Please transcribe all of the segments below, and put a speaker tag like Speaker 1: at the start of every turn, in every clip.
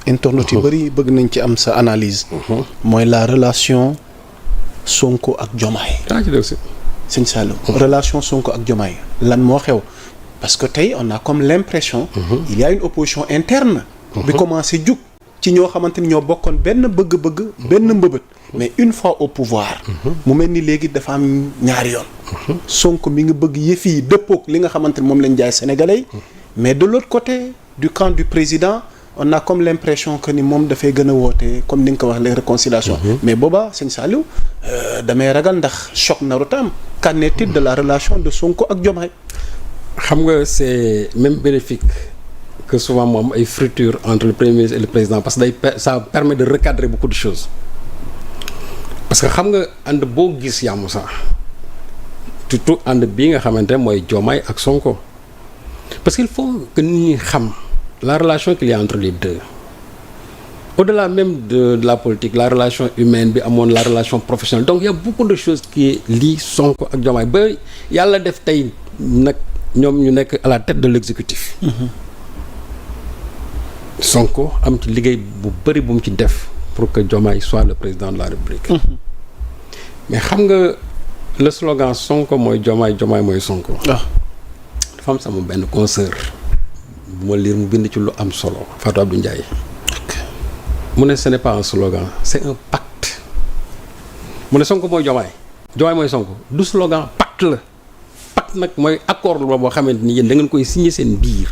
Speaker 1: internautes yu bëri bëgg nañ ci am sa analyse. mooy la relation Sonko ak Diomaye. sëñ Saliou. relation Sonko ak Diomaye lan moo xew parce que tey on a comme l'impression. il y a une opposition interne. bi commencé jug ci ñoo xamante ni ñoo bokkoon benn bëgg-bëgg. benn mbëbët. mais une fois au pouvoir. mu mel ni léegi dafa am ñaari yoon. Sonko mi ngi bëgg yëf yi dëppoog li nga xamante ni moom lañ jaay sénégalais yi. mais de l'autre côté du camp du président on a comme l'impression que ni moom dafay gën a woote comme ni nga ko wax les réconciliations. mais booba sëñ Saliou damay ragal ndax choc naru tam qu'en est-il de la relation de Sonko ak Diomaye.
Speaker 2: xam nga c'est même bénéfique que souvent mu am ay fractures entre le premier ministre et le président parce que ça permet de recadrer beaucoup de choses parce que xam nga ànd boo gis yàmmu sax surtout ànd bii nga xamante ne mooy Diomaye ak Sonko parce qu'il faut que nit ñi xam la relation qu'il y a entre les deux au-delà même de la politique la relation humaine bi amoon la relation professionnelle donc il y a beaucoup de choses qui lient Sonko ak Diomaye ba yàlla def tey nag ñoom ñu nekk à la tête de l'exécutif. Sonko am ci liggéey bu bëri bu mu ci def pour que Diomaye soit le président de la République. mais xam nga le slogan Sonko mooy Diomaye Diomaye mooy Sonko. dafa am sama benn consoeur bu ma lire mu bind ci lu am solo Fatou Abdou Ndiaye. mu ne ce n'est pas un slogan c'est un pacte. mu ne Sonko mooy Diomaye Diomaye mooy Sonko du slogan pacte la. pacte nag mooy accord la boo xamante ni yéen da ngeen koy signer seen biir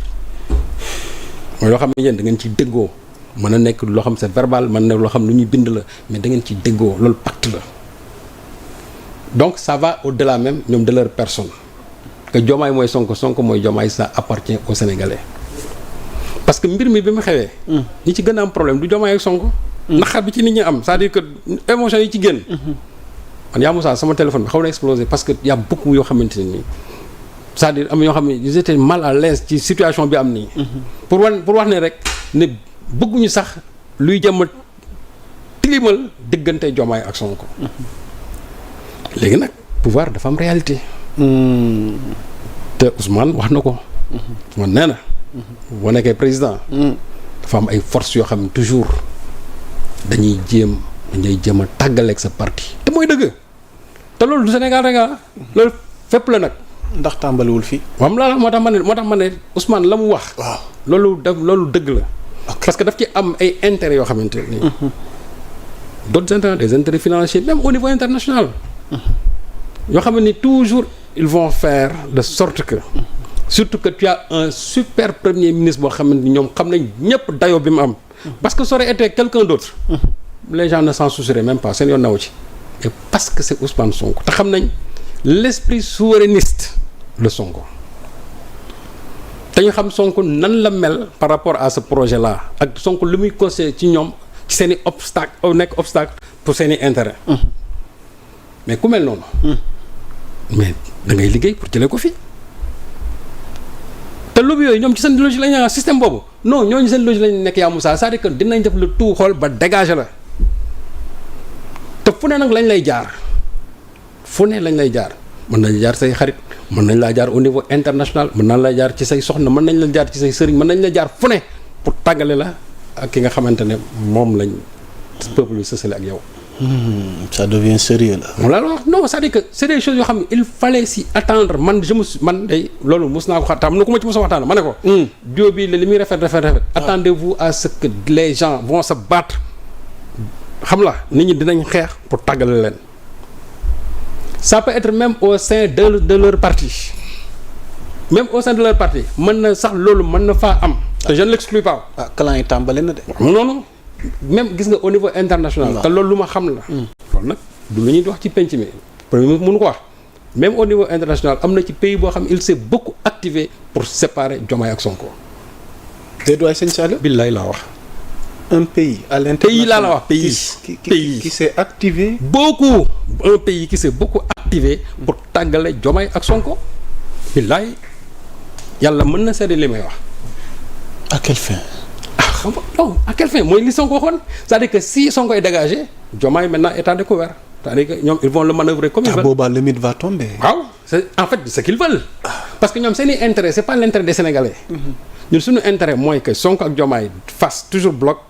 Speaker 2: mooy loo xam ne yéen da ngeen ci déggoo mën na nekk loo xam c'est verbal mën na loo xam lu ñuy bind la mais da ngeen ci déggoo loolu pacte la donc ça va au-delà même ñoom de leur personne que Diomaye mooy Sonko Sonko mooy Diomaye ça appartient aux Sénégalais parce que mbir mi bi mu xewee ñi ci gën a am problème du Diomaye ak Sonko naqar bi ci nit ñi am c'est-à-dire que émotion yi ci génn man yaa Moussa sama téléphone bi xaw na explosé parce que y a beaucoup yoo xamante ne nii c'est-à-dire am ñoo xam ne ils étaient mal à l'aise ci situation bi am nii. pour wax ne rek ne bëgguñu sax luy jëm a tilimal diggante Diomaye ak Sonko. léegi nag pouvoir dafa am réalité. te Ousmane wax na ko. Ousmane nee na. boo nekkee président. dafa am ay forces yoo xam ne toujours dañuy jéem a tàggaleeg sa parti te mooy dëgg. te loolu du Sénégal rek loolu fépp la nag.
Speaker 1: ndax tàmbaliwul fii.
Speaker 2: moom la moo tax ma ne Ousmane la mu wax.
Speaker 1: waaw
Speaker 2: loolu dëgg la. parce que daf ci am ay intérêts yoo xamante ni. d'autres intérêts des intérêts financiers même au niveau international. yoo xam ne toujours ils vont faire de sorte que. surtout que tu as un super premier ministre boo xamante ni ñoom xam nañ ñëpp dayoo bi mu am. parce que ça aurait été quelqu'un d'autre. les gens ne s'en soucieraient même pas seen yoon naw ci. et parce que c'est Ousmane Sonko te xam nañ l'esprit souverainiste de Sonko te ñu xam Sonko nan la mel par rapport à ce projet là ak Sonko lu muy conseillé ci ñoom ci seen i obstacle pour seen i intérêt mais ku mel noonu mais da ngay liggéey pour jëlee ko fii te lobby yooyu ñoom ci seen logique lañ système boobu non ñooñu seen logique lañ nekk yaa Moussa c'est-à-dire que dinañ def le tout xool ba dégager la te fu ne nag lañ lay jaar mën nañ jaar say xarit mën nañ laa jaar au niveau international mën nañ la jaar ci say soxna mën nañ la jaar ci say sëriñ mën nañ la jaar fu ne pour tàggale la ak ki nga xamante ne moom lañ peuple bi sësale ak yow.
Speaker 1: ça devient sérieux là.
Speaker 2: moom laa la wax non c'est-à-dire que c'est des choses yoo xam ne il fallait s'y attendre man day loolu mos naa ko xam na ku ma ci mos a waxtaan ma ne ko. dio bi li muy rafet. attendez-vous à ce que les gens vont se battre. xam la nit ñi dinañ xeex pour tàggale leen ça peut être même au sein de leur parti même au sein de leur parti mën na sax loolu mën na faa am te je ne l'exclus pas.
Speaker 1: clan yi tàmbali na de.
Speaker 2: non même gis nga au niveau international. te loolu lu ma xam la. loolu nag du lu ñuy wax ci penc mi premier ministre mënu ko wax même au niveau international am na ci pays boo xam il s'est beaucoup activé pour séparer Diomaye ak Sonko.
Speaker 1: déedéet sëñ Sall.
Speaker 2: billaay laa wax.
Speaker 1: un pays à l'international
Speaker 2: pays laa la wax pays
Speaker 1: qui s'est activé.
Speaker 2: beaucoup un pays qui s'est beaucoup activé pour tàggale Diomaye ak Sonko. billaay yàlla mën na seede li may wax.
Speaker 1: à quelle fin.
Speaker 2: xam nga non à quelle fin mooy li Sonko waxoon c'est-à-dire que si Sonko est dégagé Diomaye maintenant est à découvert c'est-à-dire que ñoom ils vont le manœuvrer comme ils veulent.
Speaker 1: boobaa le mythe va tomber.
Speaker 2: waaw c'est en fait ce qu'ils veulent. parce que ñoom seen i intérêt c'est pas l'intérêt des Sénégalais. ñun suñu intérêt mooy que Sonko ak Diomaye fasse toujours bloc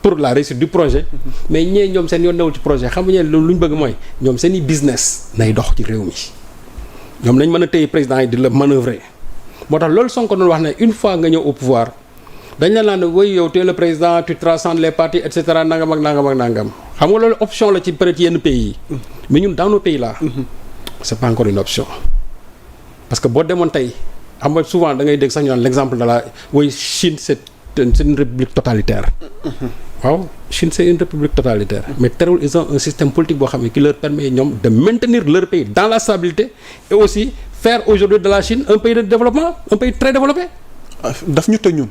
Speaker 2: pour la réussite du projet mais ñee ñoom seen yoon newul ci projet xam nga lu ñu bëgg mooy ñoom seen i business nay dox ci réew mi ñoom nañ mën a téye président yi di la manœuvrer moo tax loolu Sonko doon wax ne une fois nga ñëw au pouvoir dañ la naan woy yow tu es le président tu transcendes les partis et cetera nangam ak nangam ak nangam xam nga loolu option la ci peut-être yenn pays yi mais ñun dans nos pays là c'est pas encore une option parce que boo demoon tey xam nga souvent da ngay dégg sax ñu naan l'exemple de la woy Chine c'est une république totalitaire waaw Chine c'est une république totalitaire mais terewul ils ont un système politique boo xam ne qui leur permet ñoom de maintenir leur pays dans la stabilité et aussi faire aujourd'hui de la Chine un pays de développement un pays très développé
Speaker 1: daf ñu tëj ñun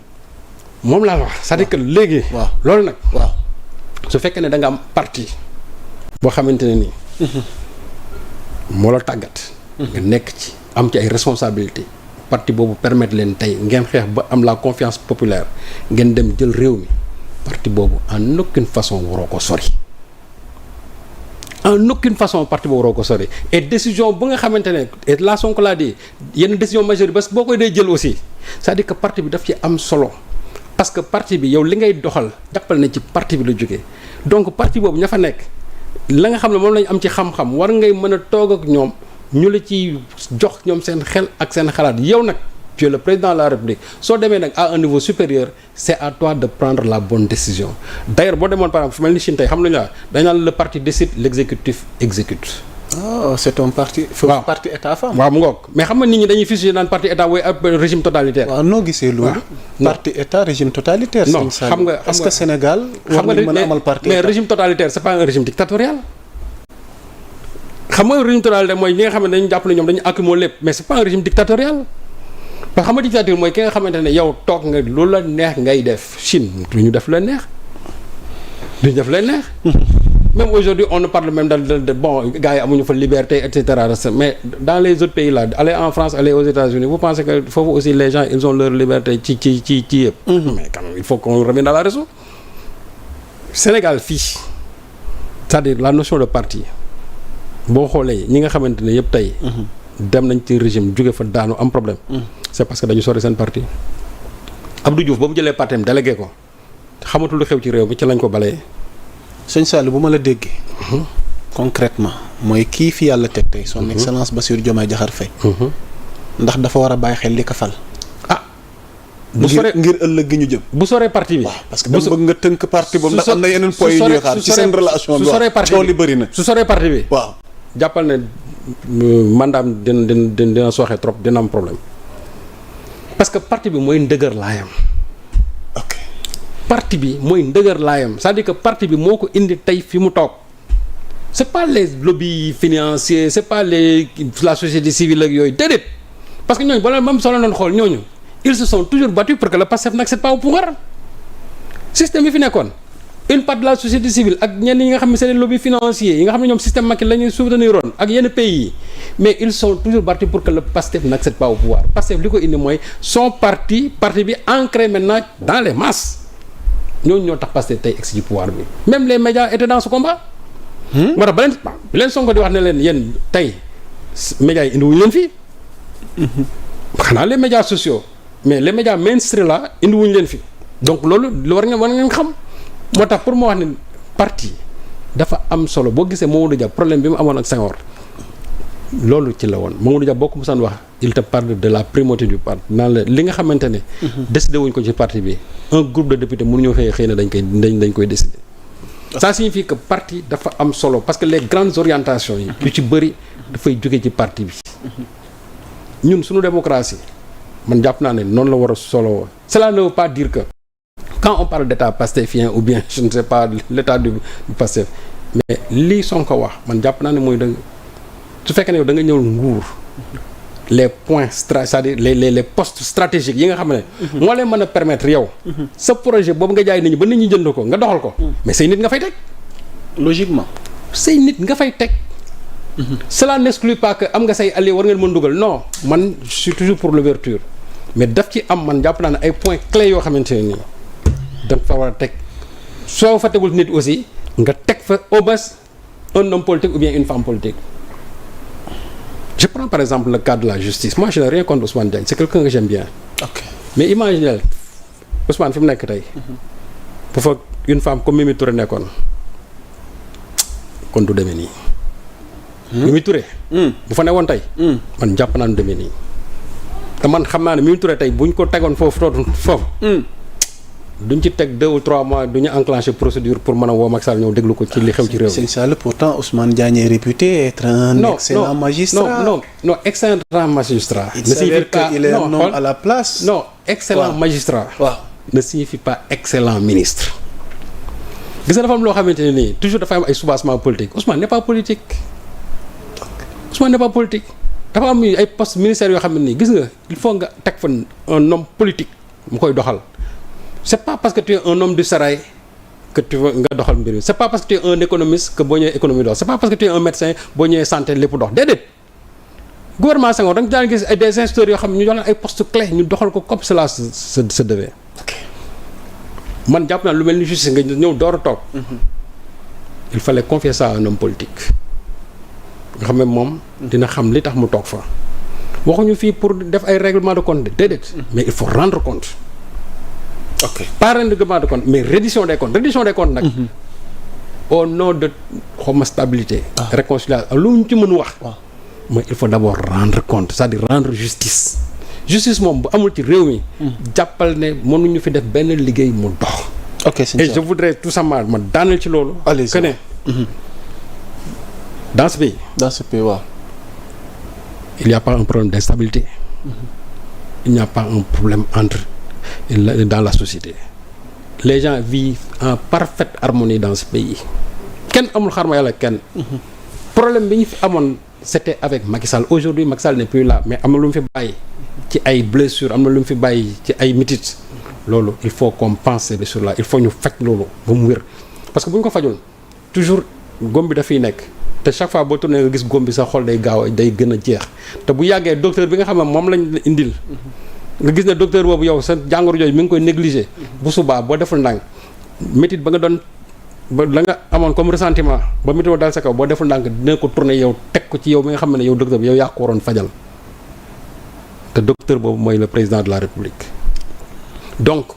Speaker 2: moom laa wax c'est-à-dire que léegi
Speaker 1: waaw
Speaker 2: loolu nag
Speaker 1: waaw
Speaker 2: su fekkee ne da nga am parti boo xamante ne nii moo la tàggat nga nekk ci am ci ay responsabilités parti boobu permettre leen tey ngeen xeex ba am la confiance populaire ngeen dem jël réew mi parti boobu en aucune façon waroo ko sori en aucune façon parti boobu waroo ko sori et décision bu nga xamante ne et la Sonko laa di yenn décision majeure yi parce que boo koy dee jël aussi c'est-à-dire que parti bi daf ci am solo parce que parti bi yow li ngay doxal jàppal na ci parti bi la jógee donc parti boobu ña fa nekk la nga xam ne moom lañ am ci xam-xam war ngay mën a toog ak ñoom ñu la ci jox ñoom seen xel ak seen xalaat yow nag tu es le président de la République soo demee nag à un niveau supérieur c'est à toi de prendre la bonne décision d'ailleurs boo demoon par exemple fu mel ni Chine tey xam nañu la dañ naan le parti décide l'exécutif exécute.
Speaker 1: oh c'est un parti.
Speaker 2: waaw
Speaker 1: parti état femme.
Speaker 2: waaw mu ngoog mais xam nga nit ñi dañuy fusionné naan parti état wooy ab régime totalitaire.
Speaker 1: waaw noo gisee loolu. parti état régime totalitaire.
Speaker 2: non xam nga
Speaker 1: est-ce que Sénégal. war nañu mën a amal parti
Speaker 2: mais régime totalitaire c'est pas un régime dictatorial. xam nga régime totalitaire mooy ñi nga xam ne dañu jàpp ne ñoom dañu accumuler lépp mais c'est pas un régime dictatorial. parce que xam nga dictature mooy ki nga xamante ne yow toog nga loolu la neex ngay def Chine du ñu def la neex du ñu def la neex. même aujourd'hui on ne parle même de bon gars yi amuñu fa liberté et cetera mais dans les autres pays là aller en France aller aux États-Unis vous pensez que foofu aussi les gens ils ont leur liberté ci yëpp. mais quand même il faut qu'on revienne à la raison. Sénégal fii c'est-à-dire la notion de parti boo xoolee ñi nga xamante ne yëpp tey. dem nañ ci régime jóge fa daanu am problème. c'est parce que dañu sori seen parti. Abdou Diouf ba mu jëlee parti am délégué ko xamatul lu xew ci réew mi ci lañ ko balee.
Speaker 1: sëñ Sall bu ma la déggee. concrètement mooy kii fi yàlla teg tey son excellence Bassirou Diomaye Diakhar Faye. ndax dafa war a bàyyi xel li ko fal.
Speaker 2: ah bu soree
Speaker 1: ngir ëllëg gi ñu jëm.
Speaker 2: bu soree parti bi.
Speaker 1: waaw parce que dama bëgg nga tënk parti boobu ndax am na yeneen points yu ñuy xaar ci seen relation bi.
Speaker 2: su soree parti
Speaker 1: bi li bëri na.
Speaker 2: su soree parti bi.
Speaker 1: waaw
Speaker 2: jàppal ne mandaam dina sooxe trop dina am problème parce que parti bi mooy ndëgër laayam.
Speaker 1: ok
Speaker 2: parti bi mooy ndëgër laayam c'est-à-dire que parti bi moo ko indi tey fi mu toog c'est pas les lobbies financiers c'est pas la société civile ak yooyu déedéet parce que ñooñu bala même soo leen doon xool ñooñu ils se sont toujours battus pour que le PASTEF n'accède pas au pouvoir système yi fi nekkoon une part de la société civile ak ñenn yi nga xam ne c'est les lobbies financiers yi nga xam ne ñoom système Macky la ñuy soutenir woon ak yenn pays yi mais ils sont toujours battus pour que le PASTEF n'accède pas au pouvoir PASTEF li ko indi mooy son parti bi ancré maintenant dans les masses ñooñu ñoo tax Pastef tey egg ci pouvoir bi même les médias étaient dans ce combat. moo tax bi leen Sonko di wax ne leen yéen tey médias yi indiwuñu leen fii. xanaa les médias sociaux mais les médias mainstream là indiwuñu leen fii donc loolu lu war ngeen xam moo tax pour moo wax ne parti dafa am solo boo gisee Mamadou Dia problème bi mu amoon ak Senghor loolu ci la woon Mamadou Dia boo ko mosaan wax il te parle de la primauté du parti naan la li nga xamante ne. décidé wuñ ko ci parti bi un groupe de députés mënuñoo xëy na dañ koy décider. ça signifie que parti dafa am solo parce que les grandes orientations yi. yu ci bëri dafay jóge ci parti bi. ñun suñu démocratie man jàpp naa ne noonu la war a solo cela ne veut pas dire que quand on parle d'état pastéfien ou bien je ne sais pas l'état du Pastef mais lii Sonko wax man jàpp naa ne mooy dëgg su fekkee ne yow da nga ñëw nguur les points c'est-à-dire les postes stratégiques yi nga xam ne moo leen mën a permettre yow sa projet boobu nga jaay nit ñi ba nit ñi jënd ko nga doxal ko mais say nit nga fay teg
Speaker 1: logiquement
Speaker 2: say nit nga fay teg cela n'exclut pas que am nga say alliés war ngeen mën dugal non man je suis toujours pour l'ouverture mais daf ci am man jàpp naa ne ay points clés yoo xamante ne nii da fa war a teg soo fa tegul nit aussi nga teg fa au moins un homme politique ou bien une femme politique. Je prends par exemple le cas de la justice. Moi, je n'ai rien contre Ousmane Diagne. C'est quelqu'un que j'aime bien.
Speaker 1: Ok.
Speaker 2: mais imaginez Ousmane fi mu nekk tey. bu fa une femme comme Mimi Touré nekkoon kon du demee nii. Mimi Touré. bu fa newoon tey. man jàpp naa ne demee nii. te man xam naa ne Mimi Touré tey buñ ko tegoon foofu. duñ ci teg 2 ou 3 mois duñu enclencher procédure pour mën a woo Macky Sall ñëw déglu ko ci li xew ci réew mi.
Speaker 1: Sëñ Sall pourtant Ousmane Diagne est réputé être un excellent magistrat.
Speaker 2: non excellent magistrat.
Speaker 1: Il s'avère qu'il est un homme à la place.
Speaker 2: Non, excellent magistrat.
Speaker 1: waaw
Speaker 2: ne signifie pas excellent ministre. gis nga dafa am loo xamante ne nii toujours dafa am ay soubassement politique Ousmane n'est pas politique. Ousmane n'est pas politique. dafa am ay postes ministères yoo xam ne nii gis nga il faut nga teg fa un homme politique mu koy doxal. c'est pas parce que tu es un homme du sérail que tu veux nga doxal mbir mi c'est pas parce que tu es un économiste que boo ñëwee économie dox c'est pas parce que tu es un médecin boo ñëwee santé lépp dox déedéet. gouvernement Senghor da nga daan gis ay des instituteurs yoo xam ne ñu jox leen ay postes clés ñu doxal ko comme cela se devait. man jàpp naa lu mel ni justice nga ñëw door a toog. il fallait confier ça à un homme politique. nga xam ne moom. dina xam li tax mu toog fa. waxuñu fii pour def ay règlement de compte déedéet. mais il faut rendre compte.
Speaker 1: ok
Speaker 2: pas règlement de compte mais reddition des comptes nag. au nom de xawma stabilité. réconciliation lu ñu ci mën wax. mais il faut d'abord rendre compte c'est-à-dire rendre justice. justice moom bu amul ci réew mi. jàppal ne mënuñu fi def benn liggéey mu dox.
Speaker 1: ok
Speaker 2: et je voudrais tout simplement ma daaneel ci loolu.
Speaker 1: allez-y
Speaker 2: que ne dans ce pays.
Speaker 1: waaw.
Speaker 2: il n'y a pas un problème d'instabilité. il n'y a pas un problème dans la société. les gens vivent en parfaite harmonie dans ce pays. kenn amul xarma yàlla kenn. problème bi ñu fi amoon c'était avec Macky Sall aujourd'hui Macky Sall n'est plus là mais am na lu mu fi bàyyi. ci ay blessures am na lu mu fi bàyyi ci ay mitit loolu il faut qu'on pense ces blessures là il faut ñu faj loolu ba mu wér. parce que bu ñu ko fajul toujours góom bi dafay nekk te chaque fois boo tourné nga gis góom bi sa xol day gaaw day gën a jeex te bu yàggee docteur bi nga xam ne moom lañ indil. nga gis ne docteur boobu yow sa jàngoro jooju mi ngi koy négliger. bu subaa boo deful ndànk métit ba nga doon ba la nga amoon comme ressentiment ba métit dal sa kaw boo deful ndànk dina ko tourner yow teg ko ci yow mi nga xam ne yow docteur bi yow yaa ko waroon fajal te docteur boobu mooy le président de la république. donc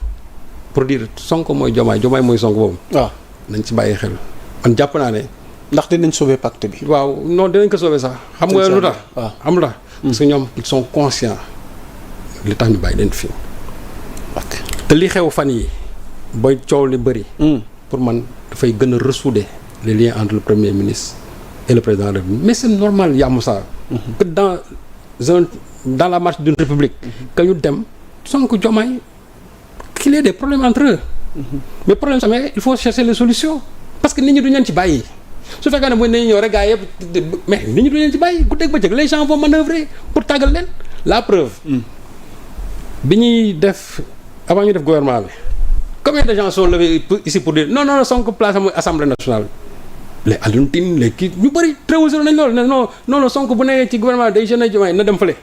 Speaker 2: pour dire Sonko mooy Diomaye mooy Sonko boobu. waaw nañ ci bàyyi xel man jàpp naa ne.
Speaker 1: ndax dinañ sauver pacte bi.
Speaker 2: waaw non dinañ ko sauver sax. xam nga lu tax waaw xam nga parce que ñoom ils sont conscients. li tax ñu bàyyi leen fii te li xew fan yi booy coow li bëri. pour man dafay gën a ressouder les liens entre le premier ministre et le président de la République mais c'est normal Yamou Sarr que dans la marche d'une république que ñu dem Sonko Diomaye qu'il y ait des problèmes entre eux mais problème samay il faut chercher les solutions parce que nit ñi duñ leen ci bàyyi su fekkee ne mooy nañu ñëw rek gaa yëpp mais nit ñi duñ leen ci bàyyi guddeeg bëccëg les gens vont manœuvrer pour tàggal leen la preuve bi ñuy def avant ñu def gouvernement bi combien de gens sont levés ici pour dire non Sonko place mooy assemblée nationale les Alioune Tine les kii ñu bëri tréwusé nañ loolu ne non Sonko bu nee ci gouvernement day jeune Diomaye na dem fële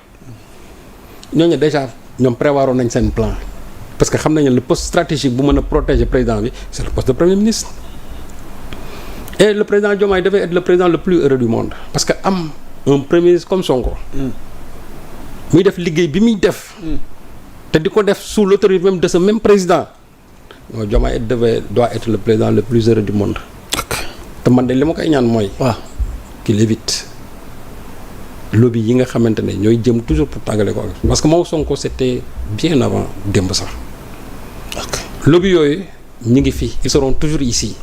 Speaker 2: ñooñu déjà ñoom prévoiroon nañ seen plan parce que xam nañ ne le poste stratégique bu mën a protéger président bi c'est le poste de premier ministre et le président Diomaye devait être le président le plus heureux du monde parce que am un premier ministre comme Sonko muy def liggéey bi muy def te di ko def sous l'autorité même de ce même président non Diomaye doit être le président le plus heureux du monde te man de li ma koy ñaan mooy waaw qu'il évite lobby yi nga xamante ne ñooy jëm toujours pour tàggale ko parce que moom Sonko c'était bien avant démb sax lobby yooyu ñu ngi fii ils seront toujours ici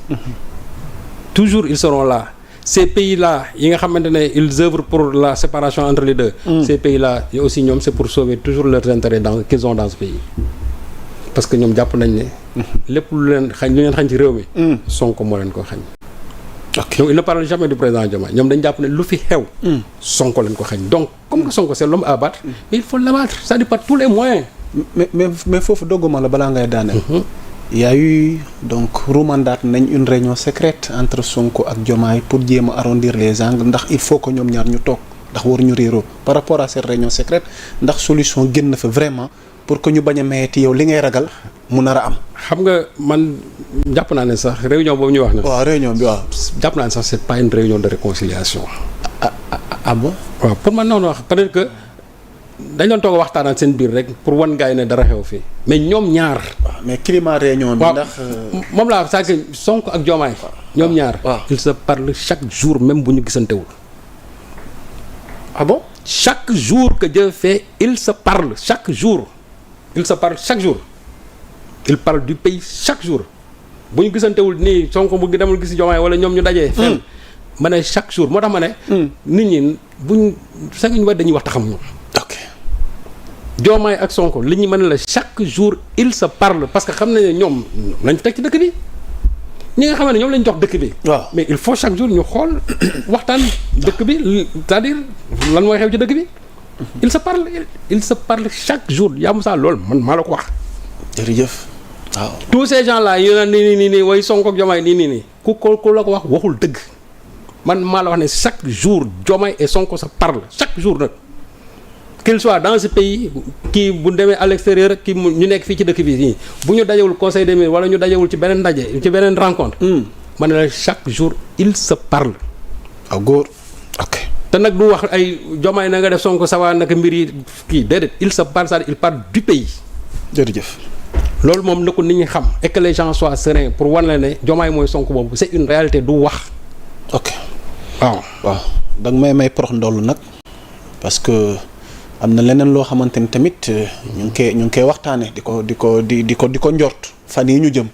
Speaker 2: toujours ils seront là ces pays-là yi nga xamante ne ils œuvrent pour la séparation entre les deux ces pays-là et aussi ñoom c'est pour sauver toujours leurs intérêts qu'ils ont dans ce pays parce que ñoom jàpp nañ ne lépp lu leen xañ ci réew mi Sonko moo leen ko xañ donc il ne parle jamais du président Diomaye ñoom dañ jàpp ne lu fi xew Sonko leen ko xañ donc comme que Sonko c'est l'homme à battre mais il faut l'abattre c'est-à-dire par tous les moyens
Speaker 1: mais foofu dogguma la balaa ngay daaneel il y a eu donc rumandaat nañ une réunion secrète entre Sonko ak Diomaye pour jéem a arrondir les angles ndax il faut que ñoom ñaar ñu toog ndax waruñu réeroo par rapport à cette réunion secrète ndax solution génn fa vraiment pour que ñu bañ a mayeti yow li ngay ragal mu nar a am.
Speaker 2: xam nga man jàpp naa ne sax réunion boobu ñu wax na.
Speaker 1: waaw réunion bi waaw.
Speaker 2: jàpp naa ne sax c'est pas une réunion de réconciliation.
Speaker 1: ah bon.
Speaker 2: waaw pour man non peut-être que dañ doon toog a waxtaanal seen biir rek pour wan gars yi ne dara xew fii mais ñoom ñaar.
Speaker 1: waaw mais climat réunion bi ndax.
Speaker 2: moom laa saa que Sonko ak Diomaye. ñoom ñaar. ils se parlent chaque jour même bu ñu gisantewul.
Speaker 1: ah bon.
Speaker 2: chaque jour que Dieu fait ils se parlent chaque jour. ils se parlent chaque jour. ils parlent du pays chaque jour. bu ñu gisantewul nii Sonko bu demul gis Diomaye wala ñoom ñu dajee. fenn ma ne chaque jour moo tax ma ne. nit ñi buñ sax ñu war dañuy wax taxamuñu.
Speaker 1: ok.
Speaker 2: Diomaye ak Sonko li ñu mën la chaque jour ils se parlent parce que xam nañ ne ñoom lañ teg ci dëkk bi ñi nga xam ne ñoom lañ jox dëkk bi.
Speaker 1: waaw
Speaker 2: mais il faut chaque jour ñu xool waxtaan dëkk bi c'est-à-dire lan mooy xew ci dëkk bi. ils se parlent chaque jour yaa Moussa loolu man maa la ko wax.
Speaker 1: jërëjëf. waaw
Speaker 2: tous ces gens là yu naan nii way Sonko ak Diomaye nii ku la ko wax waxul dëgg man maa la wax ne chaque jour Diomaye et Sonko se parlent chaque jour nag. qu'il soit dans ce pays kii bu demee à l'extérieur kii ñu nekk fii ci dëkk bi nii bu ñu dajewul conseil des ministres wala ñu dajewul ci beneen ndaje ci beneen rencontre. ma ne la chaque jour il se parle.
Speaker 1: waaw góor. ok
Speaker 2: te nag du wax ay Diomaye na nga def Sonko sawa naka mbir yi kii déedéet il se parle c'est-à-dire il parle du pays.
Speaker 1: jërëjëf.
Speaker 2: loolu moom na ko nit ñi xam et que les gens soient sereins pour wan la ne Diomaye mooy Sonko boobu c'est une réalité du wax.
Speaker 1: ok
Speaker 2: waaw
Speaker 1: da nga may prox ndollu nag parce que. am na leneen loo xamante ni tamit ñu ngi koy waxtaanee di ko njort fan yi ñu jëm